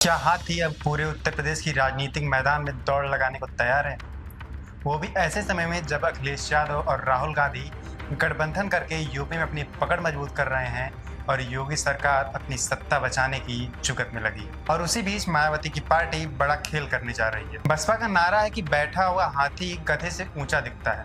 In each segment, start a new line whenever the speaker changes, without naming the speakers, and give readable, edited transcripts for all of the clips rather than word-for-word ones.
क्या हाथी अब पूरे उत्तर प्रदेश की राजनीतिक मैदान में दौड़ लगाने को तैयार है? वो भी ऐसे समय में जब अखिलेश यादव और राहुल गांधी गठबंधन करके यूपी में अपनी पकड़ मजबूत कर रहे हैं और योगी सरकार अपनी सत्ता बचाने की जुगत में लगी। और उसी बीच मायावती की पार्टी बड़ा खेल करने जा रही है। बसपा का नारा है कि बैठा हुआ हाथी गधे से ऊंचा दिखता है।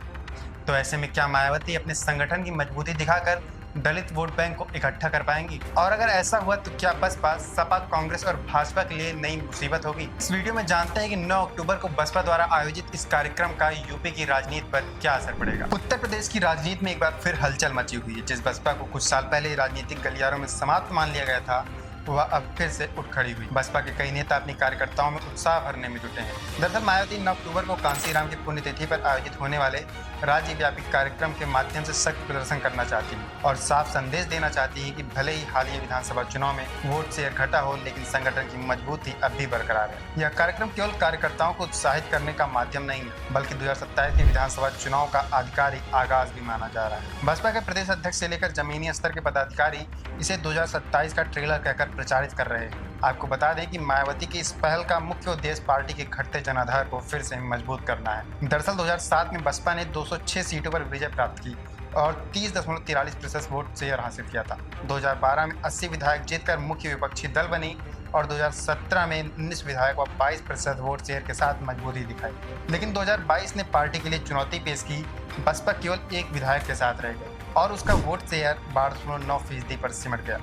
तो ऐसे में क्या मायावती अपने संगठन की मजबूती दिखाकर दलित वोट बैंक को इकट्ठा कर पाएंगी? और अगर ऐसा हुआ तो क्या बसपा, सपा, कांग्रेस और भाजपा के लिए नई मुसीबत होगी? इस वीडियो में जानते हैं कि 9 अक्टूबर को बसपा द्वारा आयोजित इस कार्यक्रम का यूपी की राजनीति पर क्या असर पड़ेगा। उत्तर प्रदेश की राजनीति में एक बार फिर हलचल मची हुई है। जिस बसपा को कुछ साल पहले राजनीतिक गलियारों में समाप्त मान लिया गया था, वह अब फिर से उठ खड़ी हुई। बसपा के कई नेता अपने कार्यकर्ताओं में उत्साह भरने में जुटे हैं। दरअसल मायावती 9 अक्टूबर को कांसीराम की पुण्यतिथि पर आयोजित होने वाले राज्यव्यापी कार्यक्रम के माध्यम से सख्त प्रदर्शन करना चाहती हैं और साफ संदेश देना चाहती है कि भले ही हालिया विधानसभा चुनाव में वोट शेयर घटा हो, लेकिन संगठन की मजबूती अब भी बरकरार है। यह कार्यक्रम केवल कार्यकर्ताओं को उत्साहित करने का माध्यम नहीं है, बल्कि 2027 के विधानसभा चुनाव का आधिकारिक आगाज भी माना जा रहा है। बसपा के प्रदेश अध्यक्ष से लेकर जमीनी स्तर के पदाधिकारी इसे 2027 का ट्रेलर कहकर प्रचारित कर रहे हैं। आपको बता दें कि मायावती की इस पहल का मुख्य उद्देश्य पार्टी के घटते जनाधार को फिर से मजबूत करना है। दरअसल 2007 में बसपा ने 206 सीटों पर विजय प्राप्त की और 30.43% वोट शेयर हासिल किया था। 2012 में 80 विधायक जीतकर मुख्य विपक्षी दल बनी और 2017 में 19 विधायक व 22% वोट शेयर के साथ मजबूती दिखाई। लेकिन 2022 ने पार्टी के लिए चुनौती पेश की। बसपा केवल एक विधायक के साथ रह गई और उसका वोट शेयर 12.9% पर सिमट गया।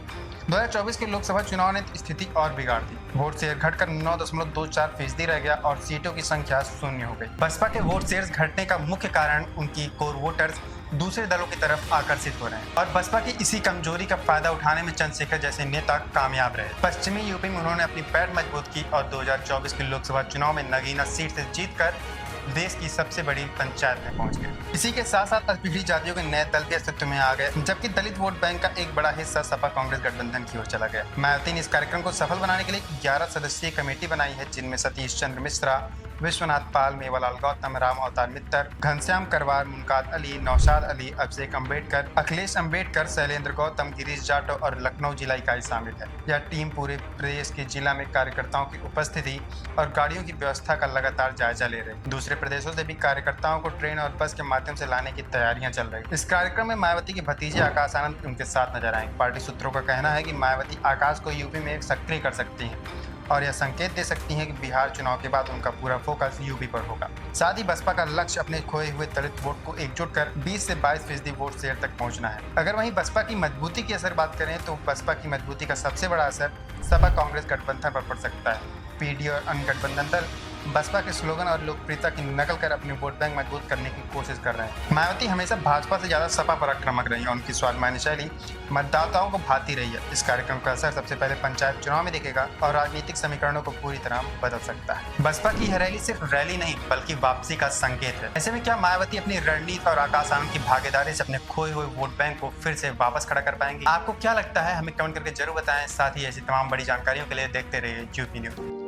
2024 के लोकसभा चुनाव ने स्थिति और बिगाड़ दी। वोट शेयर घटकर 9.24% रह गया और सीटों की संख्या शून्य हो गई। बसपा के वोट शेयर घटने का मुख्य कारण उनकी कोर वोटर्स दूसरे दलों की तरफ आकर्षित हो रहे हैं और बसपा की इसी कमजोरी का फायदा उठाने में चंद्रशेखर जैसे नेता कामयाब रहे। पश्चिमी यूपी में उन्होंने अपनी पैठ मजबूत की और 2024 के लोकसभा चुनाव में नगीना सीट से जीतकर देश की सबसे बड़ी पंचायत में पहुंच गए। इसी के साथ साथ पिछड़ी जातियों के नए दल भी अस्तित्व में आ गए, जबकि दलित वोट बैंक का एक बड़ा हिस्सा सपा कांग्रेस गठबंधन की ओर चला गया। मायावती ने इस कार्यक्रम को सफल बनाने के लिए 11 सदस्यीय कमेटी बनाई है, जिनमें सतीश चंद्र मिश्रा, विश्वनाथ पाल, मेवालाल गौतम, राम अवतार मित्तर, घनश्याम करवार, मुनकात अली, नौशाद अली, अभिषेक अम्बेडकर, अखिलेश अम्बेडकर, शैलेंद्र गौतम, गिरीश जाटव और लखनऊ जिला इकाई शामिल है। यह टीम पूरे प्रदेश के जिला में कार्यकर्ताओं की उपस्थिति और गाड़ियों की व्यवस्था का लगातार जायजा ले रही। दूसरे प्रदेशों से भी कार्यकर्ताओं को ट्रेन और बस के माध्यम से लाने की तैयारियां चल रही। इस कार्यक्रम में मायावती के भतीजे आकाश आनंद उनके साथ नजर आएंगे। पार्टी सूत्रों का कहना है कि मायावती आकाश को यूपी में सक्रिय कर सकती हैं और यह संकेत दे सकती हैं कि बिहार चुनाव के बाद उनका पूरा फोकस यूपी पर होगा। साथ ही बसपा का लक्ष्य अपने खोए हुए दलित वोट को एकजुट कर 20 से 22% वोट शेयर तक पहुंचना है। अगर वहीं बसपा की मजबूती की असर बात करें तो बसपा की मजबूती का सबसे बड़ा असर सपा कांग्रेस गठबंधन पर पड़ सकता है। पीडी और अन्य गठबंधन दल बसपा के स्लोगन और लोकप्रियता की नकल कर अपने वोट बैंक मजबूत करने की कोशिश कर रहे हैं। मायावती हमेशा भाजपा से ज्यादा सपा पर आक्रामक रही है और उनकी स्वाभिमानी शैली मतदाताओं को भाती रही है। इस कार्यक्रम का असर सबसे पहले पंचायत चुनाव में दिखेगा और राजनीतिक समीकरणों को पूरी तरह बदल सकता है। बसपा की यह रैली सिर्फ रैली नहीं बल्कि वापसी का संकेत है। ऐसे में क्या मायावती अपनी रणनीति और आकाश आनंद की भागीदारी से अपने खोए हुए वोट बैंक को फिर से वापस खड़ा कर पाएंगे? आपको क्या लगता है, हमें कमेंट करके जरूर बताएं। साथ ही ऐसी तमाम बड़ी जानकारियों के लिए देखते रहिए यूपी न्यूज।